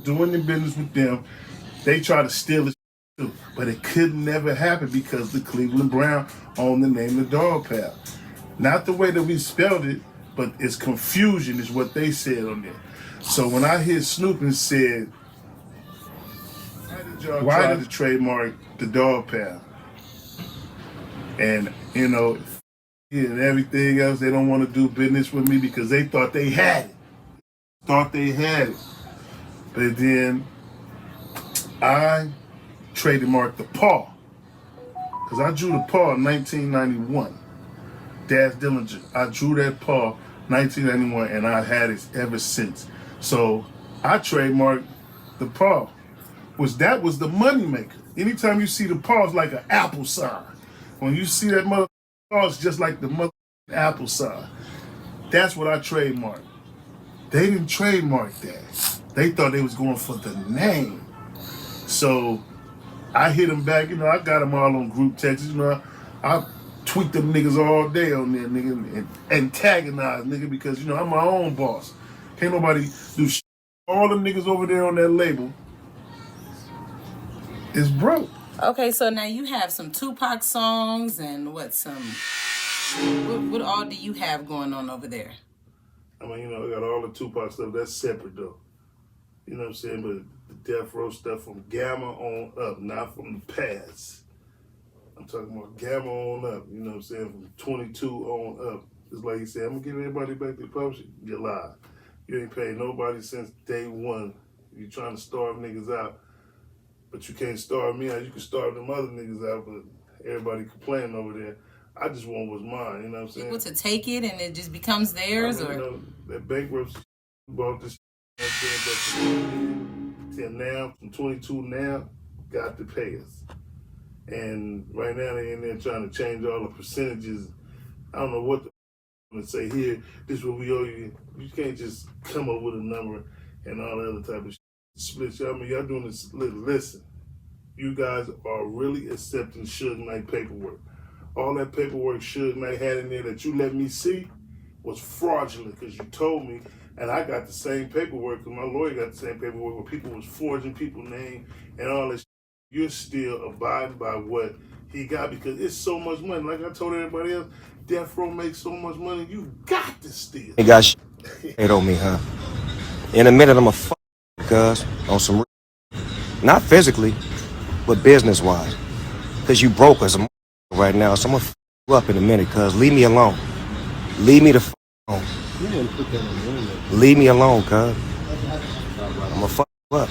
doing the business with them, they try to steal it too. But it could never happen because the Cleveland Brown owned the name of the Dog Pound. Not the way that we spelled it, but it's confusion is what they said on there. So when I hear Snoop and said, why did you trademark the Dog Pound? And, you know, and everything else, they don't want to do business with me because they thought they had it. But then I trademarked the paw. Because I drew the paw in 1991. Daz Dillinger. I drew that paw 1991 and I had it ever since. So I trademarked the paw. That was the money maker. Anytime you see the paw, it's like an apple sign. When you see that mother paw, it's just like the mother apple sign. That's what I trademarked. They didn't trademark that. They thought they was going for the name. So I hit them back, you know, I got them all on group texts, you know, I tweet them niggas all day on there, nigga, and antagonize, nigga, because, you know, I'm my own boss. Can't nobody do shit. All them niggas over there on that label is broke. Okay, so now you have some Tupac songs and what all do you have going on over there? I mean, you know, I got all the Tupac stuff. That's separate, though. You know what I'm saying? But the Death Row stuff from Gamma on up, not from the past. I'm talking about Gamma on up, you know what I'm saying? From 22 on up. Just like he said, I'm going to give everybody back their publishing. You lie. You ain't paid nobody since day one. You trying to starve niggas out. But you can't starve me out. You can starve them other niggas out, but everybody complaining over there. I just want what's mine, you know what I'm saying? People to take it and it just becomes theirs, I mean, or? You know, that bankruptcy bought this, you know what I'm saying, but now, from 22 now, got to pay us. And right now they in there trying to change all the percentages. I don't know what to say here. This is what we owe you. You can't just come up with a number and all the other type of split. I mean, y'all doing this. Listen, you guys are really accepting Suge Knight paperwork. All that paperwork Suge Knight had in there that you let me see was fraudulent because you told me, and I got the same paperwork, and my lawyer got the same paperwork where people was forging people's name and all this. You're still abiding by what he got because it's so much money. Like I told everybody else, Death Row makes so much money, you got to steal. He got shit on me, huh? In a minute, I'm a fuck, cuz, on some not physically, but business-wise. Because you broke as a right now, so I'm gonna fuck you up in a minute, cuz. Leave me alone. Leave me the fuck alone. You didn't put that on the internet. Leave me alone, cuz. I'm gonna fuck you up.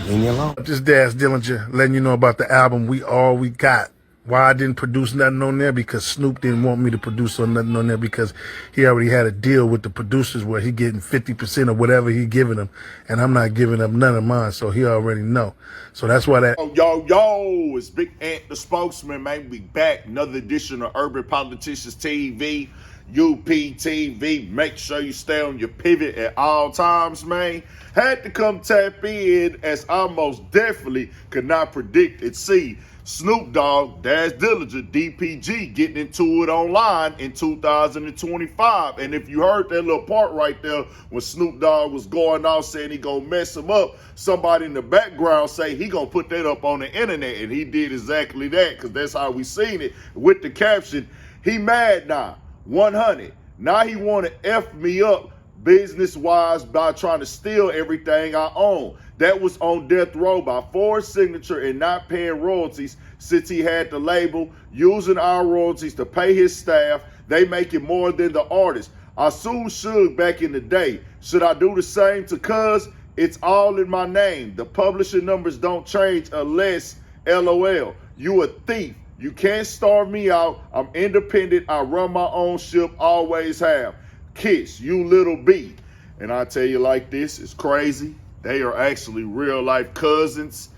Leave me alone. This Daz Dillinger letting you know about the album We All We Got. Why I didn't produce nothing on there? Because Snoop didn't want me to produce nothing on there because he already had a deal with the producers where he getting 50% of whatever he giving them, and I'm not giving up none of mine, so he already know. So that's why that. Yo, it's Big Ant the spokesman, man. We back. Another edition of Urban Politicians TV, UPTV. Make sure you stay on your pivot at all times, man. Had to come tap in as I most definitely could not predict and see Snoop Dogg, Daz Dillinger, DPG getting into it online in 2025. And if you heard that little part right there when Snoop Dogg was going off saying he gonna mess him up, somebody in the background say he gonna put that up on the internet, and he did exactly that because that's how we seen it with the caption, he mad now, 100. Now he wanna F me up business-wise by trying to steal everything I own. That was on death row by forged signature and not paying royalties since he had the label, using our royalties to pay his staff. They make it more than the artist. I sued Suge back in the day. Should I do the same to Cuz? It's all in my name. The publishing numbers don't change unless LOL. You a thief. You can't starve me out. I'm independent. I run my own ship, always have. Kiss, you little B. And I tell you like this, it's crazy. They are actually real life cousins.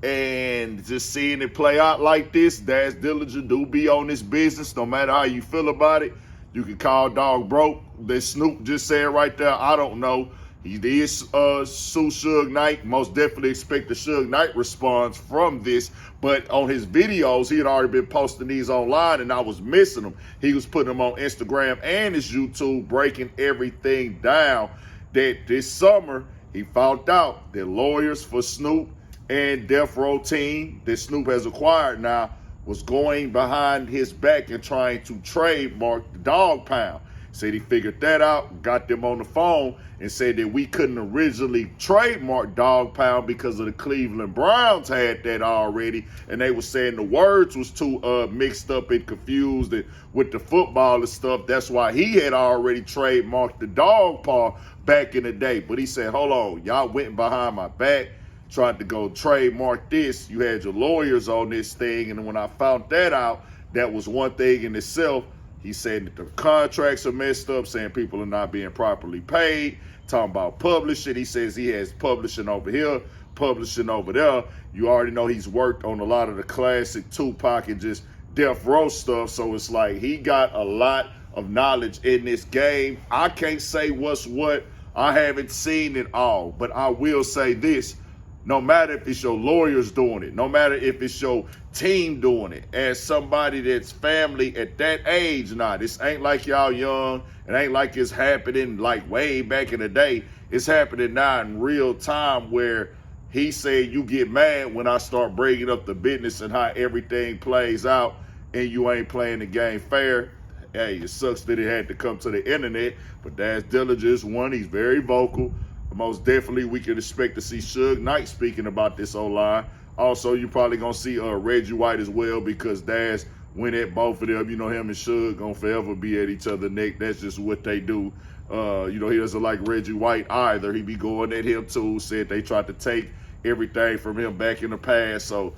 And just seeing it play out like this, Daz Dillinger do be on this business, no matter how you feel about it. You can call dog broke. That Snoop just said right there, I don't know. He did sue Suge Knight. Most definitely expect the Suge Knight response from this. But on his videos, he had already been posting these online, and I was missing them. He was putting them on Instagram and his YouTube, breaking everything down. That this summer, he found out that lawyers for Snoop and Death Row team that Snoop has acquired now was going behind his back and trying to trademark the Dog Pound. Said he figured that out, got them on the phone, and said that we couldn't originally trademark Dog Pound because of the Cleveland Browns had that already, and they were saying the words was too mixed up and confused and with the football and stuff. That's why he had already trademarked the Dog Paw back in the day. But he said, hold on, y'all went behind my back, tried to go trademark this. You had your lawyers on this thing, and when I found that out, that was one thing in itself. He said that the contracts are messed up, saying people are not being properly paid, talking about publishing. He says he has publishing over here, publishing over there. You already know he's worked on a lot of the classic Tupac and just Death Row stuff, so it's like he got a lot of knowledge in this game. I can't say what's what. I haven't seen it all, but I will say this. No matter if it's your lawyers doing it, no matter if it's your team doing it, as somebody that's family at that age now, this ain't like y'all young. It ain't like it's happening like way back in the day. It's happening now in real time where he said you get mad when I start bringing up the business and how everything plays out and you ain't playing the game fair. Hey, it sucks that it had to come to the internet, but Daz Dillinger is one. He's very vocal. Most definitely, we can expect to see Suge Knight speaking about this online. Also, you're probably going to see Reggie White as well because Daz went at both of them. You know, him and Suge going to forever be at each other's neck. That's just what they do. You know, he doesn't like Reggie White either. He be going at him too. Said they tried to take everything from him back in the past. So,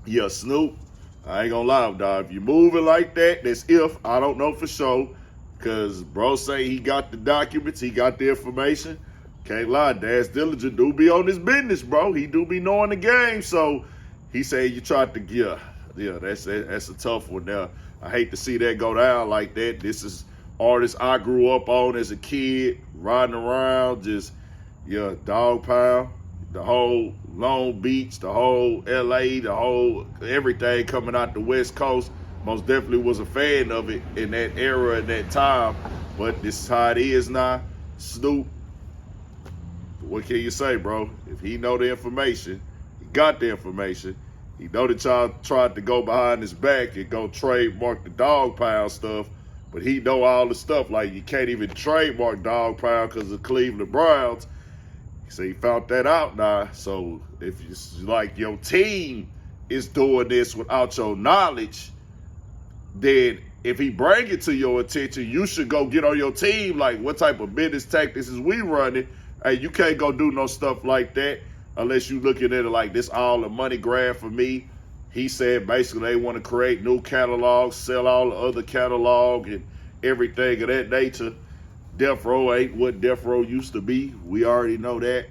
yeah, Snoop, I ain't going to lie, dog. If you moving like that, that's if. I don't know for sure because bro say he got the documents. He got the information. Can't lie, Daz Dillinger do be on his business, bro. He do be knowing the game. So he said you tried to that's a tough one now. I hate to see that go down like that. This is artists I grew up on as a kid, riding around, just Dog Pound, the whole Long Beach, the whole LA, the whole everything coming out the West Coast. Most definitely was a fan of it in that era, in that time. But this is how it is now. Snoop, what can you say, bro? If he know the information, he got the information. He know that y'all tried to go behind his back and go trademark the Dog Pound stuff, but he know all the stuff. Like, you can't even trademark Dog Pound because of Cleveland Browns. So he found that out now. So if it's like your team is doing this without your knowledge, then if he bring it to your attention, you should go get on your team. Like, what type of business tactics is we running? Hey, you can't go do no stuff like that unless you looking at it like this all a money grab for me. He said basically they want to create new catalogs, sell all the other catalog and everything of that nature. Death Row ain't what Death Row used to be. We already know that.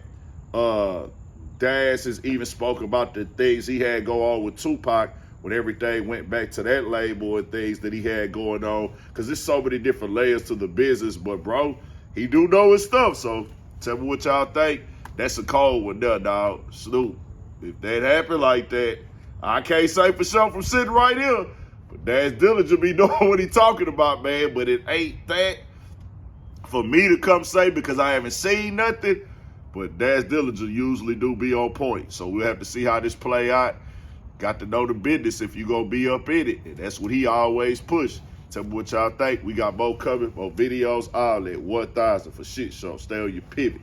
Daz has even spoke about the things he had go on with Tupac when everything went back to that label and things that he had going on. Because there's so many different layers to the business. But, bro, he do know his stuff, so tell me what y'all think. That's a cold one there, dog. Snoop, if that happened like that, I can't say for sure from sitting right here, but Daz Dillinger be knowing what he talking about, man. But it ain't that for me to come say because I haven't seen nothing. But Daz Dillinger usually do be on point. So we'll have to see how this play out. Got to know the business if you gonna be up in it. And that's what he always push. Tell me what y'all think. We got more coming, more videos, all that. 1,000 for shit show. Stay on your pivot.